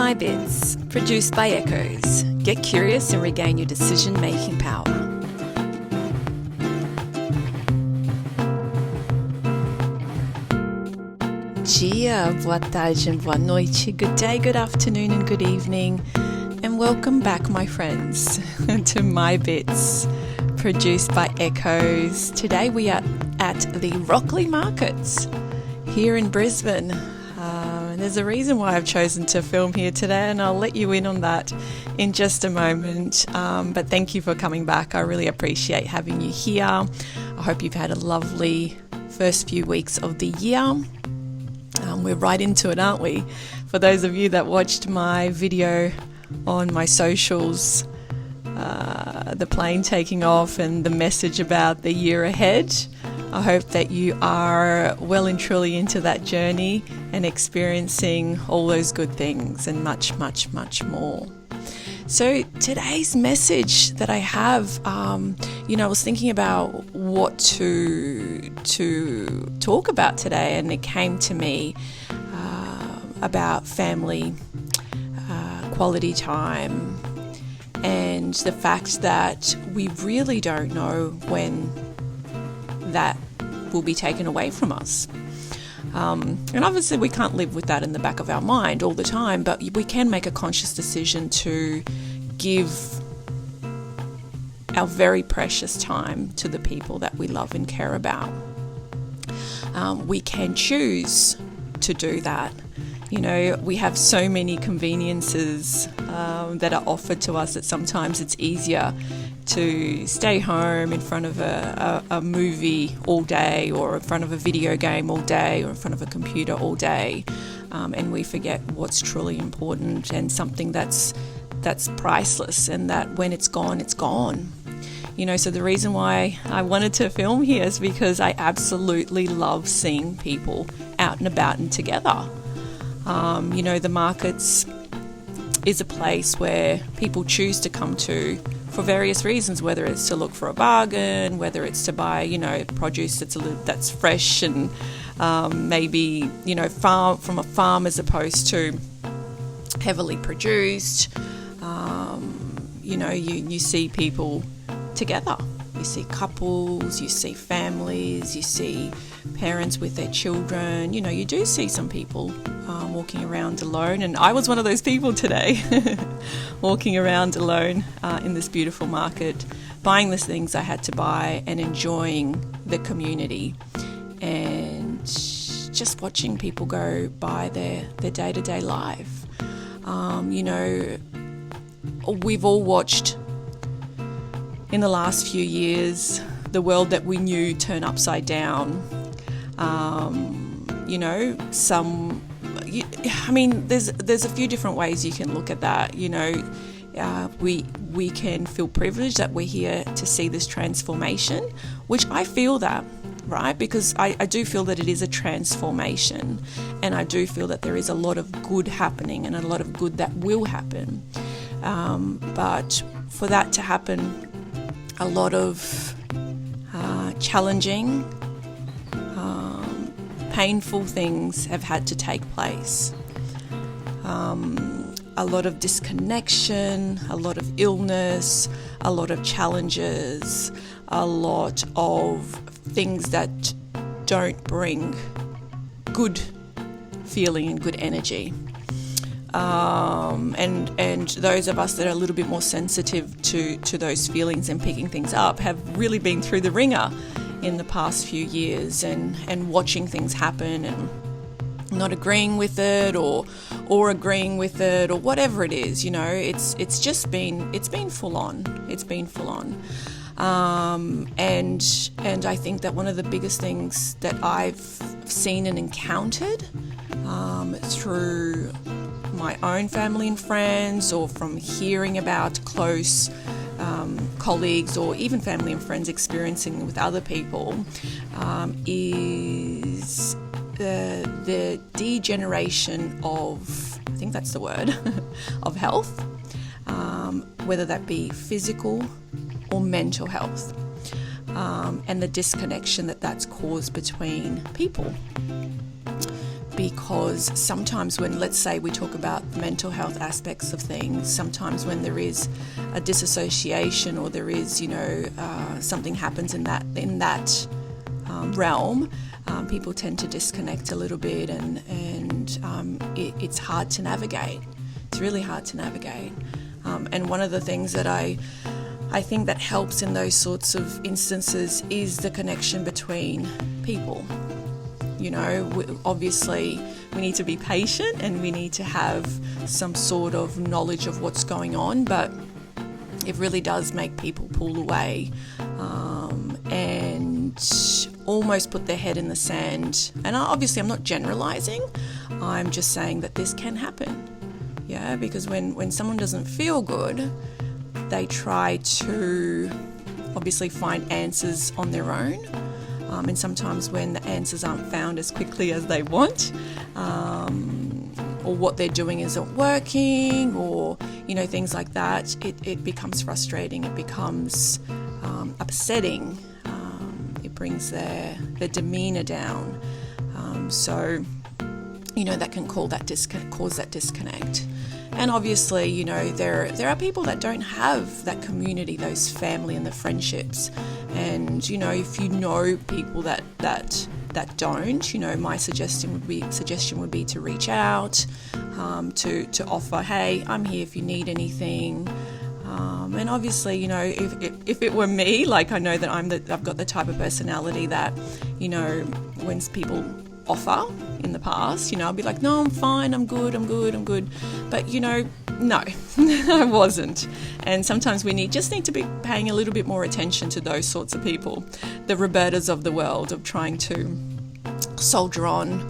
MYBITS, produced by ECHOEZ. Get curious and regain your decision-making power. Dia, boa tarde and boa noite, good day, good afternoon and good evening, and welcome back, my friends, to MYBITS, produced by ECHOEZ. Today we are at the Rockley Markets here in Brisbane. There's a reason why I've chosen to film here today, and I'll let you in on that in just a moment. But thank you for coming back. I really appreciate having you here. I hope you've had a lovely first few weeks of the year. We're right into it, aren't we? For those of you that watched my video on my socials, the plane taking off and the message about the year ahead, I hope that you are well and truly into that journey and experiencing all those good things and much, much, much more. So today's message that I have, I was thinking about what to talk about today, and it came to me about family, quality time, and the fact that we really don't know when that will be taken away from us. And obviously we can't live with that in the back of our mind all the time, but we can make a conscious decision to give our very precious time to the people that we love and care about. We can choose to do that. You know, we have so many conveniences that are offered to us that sometimes it's easier to stay home in front of a movie all day, or in front of a video game all day, or in front of a computer all day, and we forget what's truly important and something that's priceless, and that when it's gone, it's gone. You know, so the reason why I wanted to film here is because I absolutely love seeing people out and about and together. The markets is a place where people choose to come to for various reasons, whether it's to look for a bargain, whether it's to buy, produce that's fresh and maybe, from a farm as opposed to heavily produced. You see people together. You see couples, you see families, you see parents with their children. You do see some people walking around alone, and I was one of those people today, walking around alone in this beautiful market, buying the things I had to buy and enjoying the community, and just watching people go by their day-to-day life. We've all watched in the last few years the world that we knew turn upside down. There's a few different ways you can look at that. We can feel privileged that we're here to see this transformation, which I feel that, right? Because I do feel that it is a transformation, and I do feel that there is a lot of good happening and a lot of good that will happen. But for that to happen, a lot of challenging, painful things have had to take place. A lot of disconnection, a lot of illness, a lot of challenges, a lot of things that don't bring good feeling and good energy. And those of us that are a little bit more sensitive to those feelings and picking things up have really been through the ringer in the past few years, and watching things happen and not agreeing with it or agreeing with it, or whatever it is. It's been full on. It's been full on. And I think that one of the biggest things that I've seen and encountered through my own family and friends, or from hearing about close colleagues, or even family and friends experiencing with other people, is the degeneration of, I think that's the word, of health, whether that be physical or mental health, and the disconnection that's caused between people. because sometimes when, let's say, we talk about the mental health aspects of things, sometimes when there is a disassociation or there is, something happens in that realm, people tend to disconnect a little bit, and it's hard to navigate. It's really hard to navigate. And one of the things that I think that helps in those sorts of instances is the connection between people. Obviously we need to be patient and we need to have some sort of knowledge of what's going on, but it really does make people pull away and almost put their head in the sand. And obviously I'm not generalizing, I'm just saying that this can happen. Yeah, because when someone doesn't feel good, they try to obviously find answers on their own. And sometimes when the answers aren't found as quickly as they want, or what they're doing isn't working, or things like that, it becomes frustrating, it becomes upsetting, it brings their demeanour down, so that can cause that disconnect. And obviously, there are people that don't have that community, those family and the friendships. And, if you know people that don't, my suggestion would be to reach out, to offer, hey, I'm here if you need anything. And obviously, if it were me, like, I know that I've got the type of personality that, when people offer in the past, I'll be like, no, I'm fine, I'm good. But, no, I wasn't. And sometimes we just need to be paying a little bit more attention to those sorts of people, the Robertas of the world, of trying to soldier on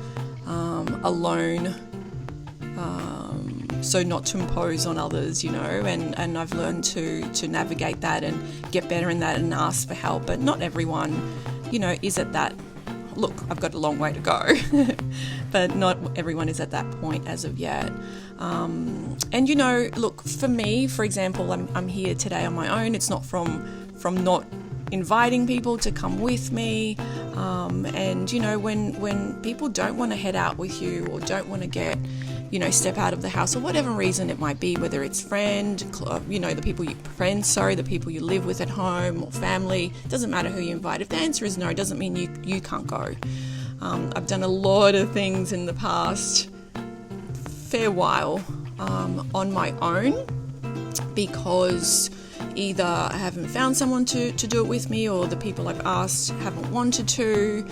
alone, so not to impose on others, and I've learned to navigate that and get better in that and ask for help. But not everyone, is at that. Look, I've got a long way to go, but not everyone is at that point as of yet. And look, for me, for example, I'm here today on my own. It's not from not inviting people to come with me. And when people don't want to head out with you, or don't want to get, step out of the house, or whatever reason it might be, whether it's the people you live with at home, or family, doesn't matter who you invite. If the answer is no, it doesn't mean you can't go. I've done a lot of things in the past fair while on my own, because either I haven't found someone to do it with me, or the people I've asked haven't wanted to.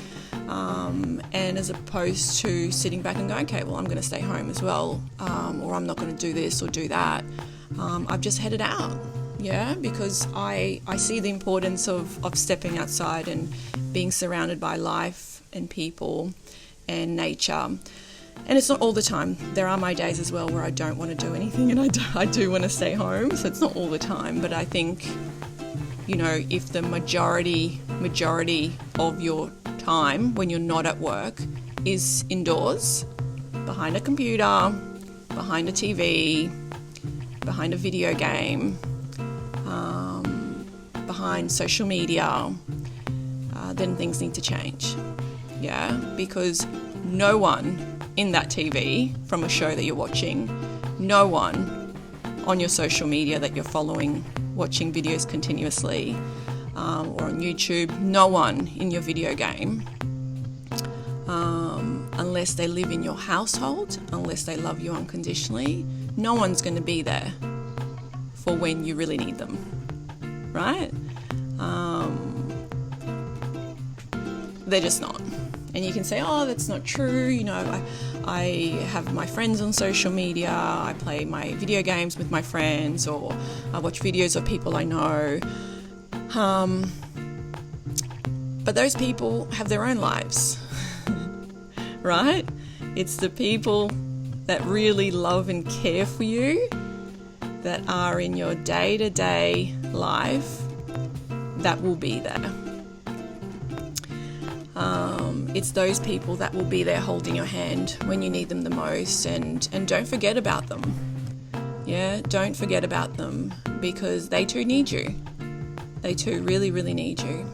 And as opposed to sitting back and going, okay, well, I'm going to stay home as well, or I'm not going to do this or do that, I've just headed out, because I see the importance of stepping outside and being surrounded by life and people and nature. And it's not all the time. There are my days as well where I don't want to do anything, and I do want to stay home, so it's not all the time. But I think, if the majority of your time when you're not at work is indoors, behind a computer, behind a TV, behind a video game, behind social media, then things need to change. Because no one in that TV from a show that you're watching, no one on your social media that you're following, watching videos continuously, or on YouTube, no one in your video game, unless they live in your household, unless they love you unconditionally, no one's going to be there for when you really need them, right? They're just not. And you can say, oh, that's not true, I have my friends on social media, I play my video games with my friends, or I watch videos of people I know. But those people have their own lives, right? It's the people that really love and care for you, that are in your day-to-day life, that will be there. It's those people that will be there holding your hand when you need them the most, and don't forget about them. Don't forget about them, because they too need you. They too really, really need you.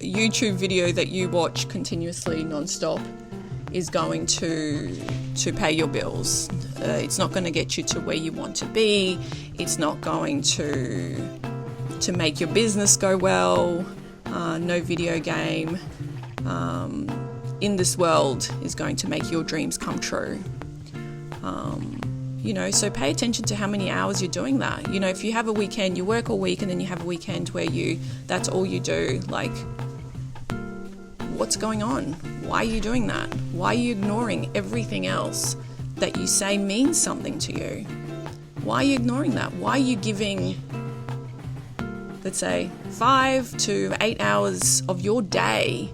YouTube video that you watch continuously non-stop is going to pay your bills. It's not going to get you to where you want to be. It's not going to make your business go well. No video game in this world is going to make your dreams come true. So pay attention to how many hours you're doing that. If you have a weekend, you work all week, and then you have a weekend where that's all you do. Like, what's going on? Why are you doing that? Why are you ignoring everything else that you say means something to you? Why are you ignoring that? Why are you giving, let's say, 5 to 8 hours of your day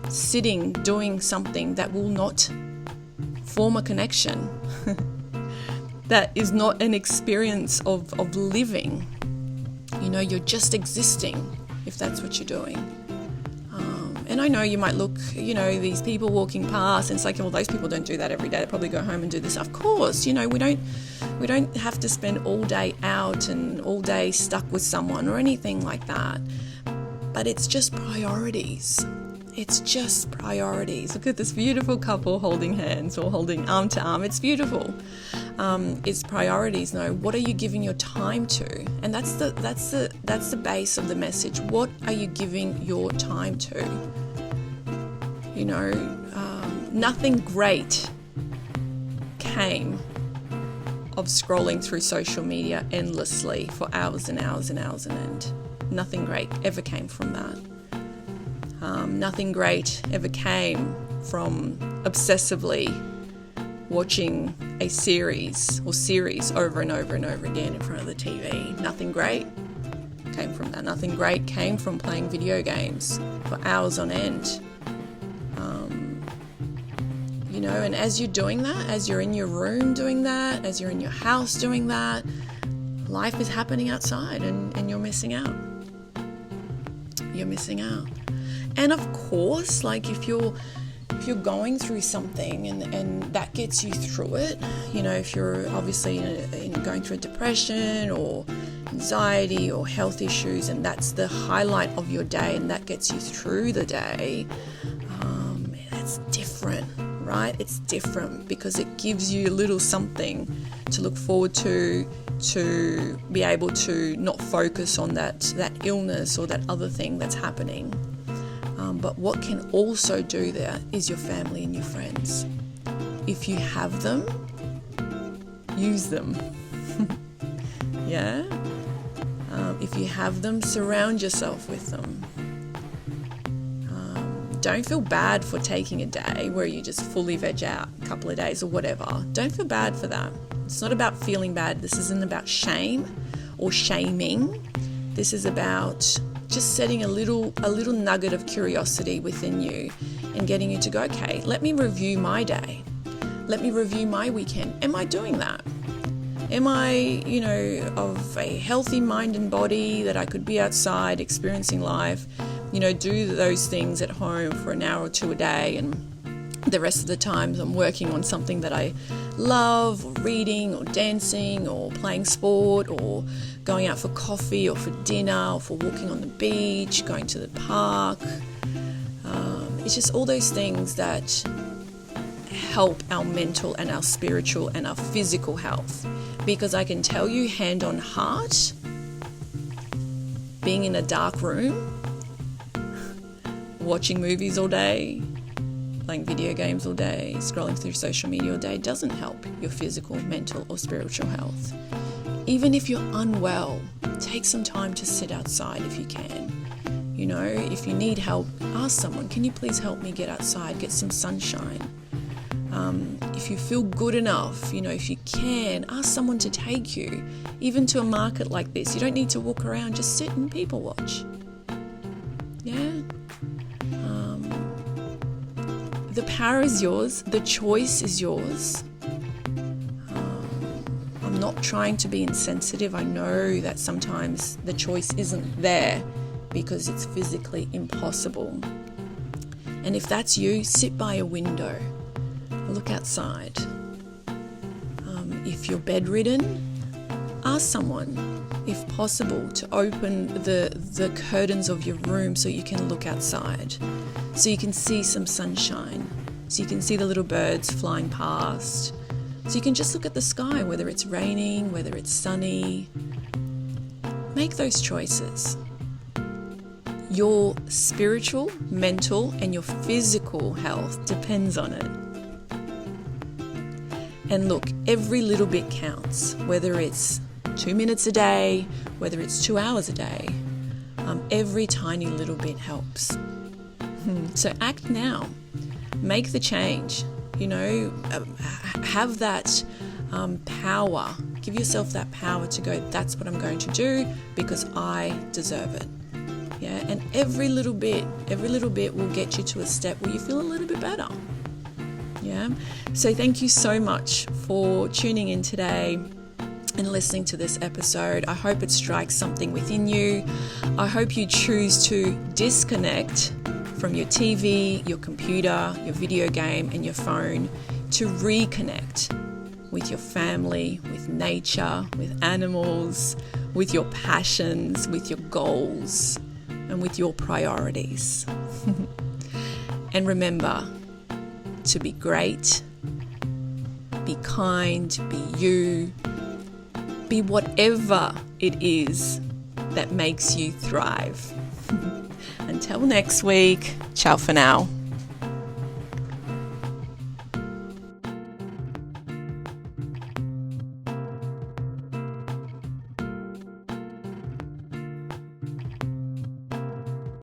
sitting doing something that will not form a connection? That is not an experience of living. You're just existing if that's what you're doing. And I know you might look, these people walking past, and it's like, well, those people don't do that every day. They probably go home and do this. Of course, we don't have to spend all day out and all day stuck with someone or anything like that. But it's just priorities. It's just priorities. Look at this beautiful couple holding hands or holding arm to arm. It's beautiful. It's priorities. No, what are you giving your time to? And that's the base of the message. What are you giving your time to? Nothing great came of scrolling through social media endlessly for hours and hours and hours on end. Nothing great ever came from that. Nothing great ever came from obsessively watching a series over and over and over again in front of the TV. Nothing great came from that. Nothing great came from playing video games for hours on end. And as you're doing that, as you're in your room doing that, as you're in your house doing that, life is happening outside and you're missing out. You're missing out. And of course, like if you're going through something and that gets you through it, if you're obviously going through a depression or anxiety or health issues, and that's the highlight of your day and that gets you through the day, that's different, right? It's different because it gives you a little something to look forward to be able to not focus on that illness or that other thing that's happening. But what can also do that is your family and your friends. If you have them, use them. Yeah? If you have them, surround yourself with them. Don't feel bad for taking a day where you just fully veg out a couple of days or whatever. Don't feel bad for that. It's not about feeling bad. This isn't about shame or shaming. This is about just setting a little nugget of curiosity within you and getting you to go, okay, let me review my day. Let me review my weekend. Am I doing that? Am I, of a healthy mind and body that I could be outside experiencing life, do those things at home for an hour or two a day, and the rest of the times I'm working on something that I love, or reading or dancing or playing sport or going out for coffee or for dinner or for walking on the beach, going to the park. It's just all those things that help our mental and our spiritual and our physical health. Because I can tell you, hand on heart, being in a dark room, watching movies all day, playing video games all day, scrolling through social media all day doesn't help your physical, mental or spiritual health. Even if you're unwell, take some time to sit outside if you can. If you need help, ask someone, can you please help me get outside, get some sunshine? If you feel good enough, if you can, ask someone to take you, even to a market like this. You don't need to walk around, just sit and people watch. Yeah? The power is yours, the choice is yours. I'm not trying to be insensitive. I know that sometimes the choice isn't there because it's physically impossible. And if that's you, sit by a window, look outside. If you're bedridden, Ask someone, if possible, to open the curtains of your room so you can look outside, so you can see some sunshine, so you can see the little birds flying past, so you can just look at the sky, whether it's raining, whether it's sunny. Make those choices. Your spiritual, mental, and your physical health depends on it. And look, every little bit counts, whether it's 2 minutes a day, whether it's 2 hours a day. Every tiny little bit helps. So act now. Make the change. Have that power. Give yourself that power to go, that's what I'm going to do because I deserve it. Yeah, and every little bit will get you to a step where you feel a little bit better. Yeah, so thank you so much for tuning in today and listening to this episode. I hope it strikes something within you. I hope you choose to disconnect from your TV, your computer, your video game, and your phone to reconnect with your family, with nature, with animals, with your passions, with your goals, and with your priorities. And remember to be great, be kind, be you, be whatever it is that makes you thrive. Until next week, ciao for now.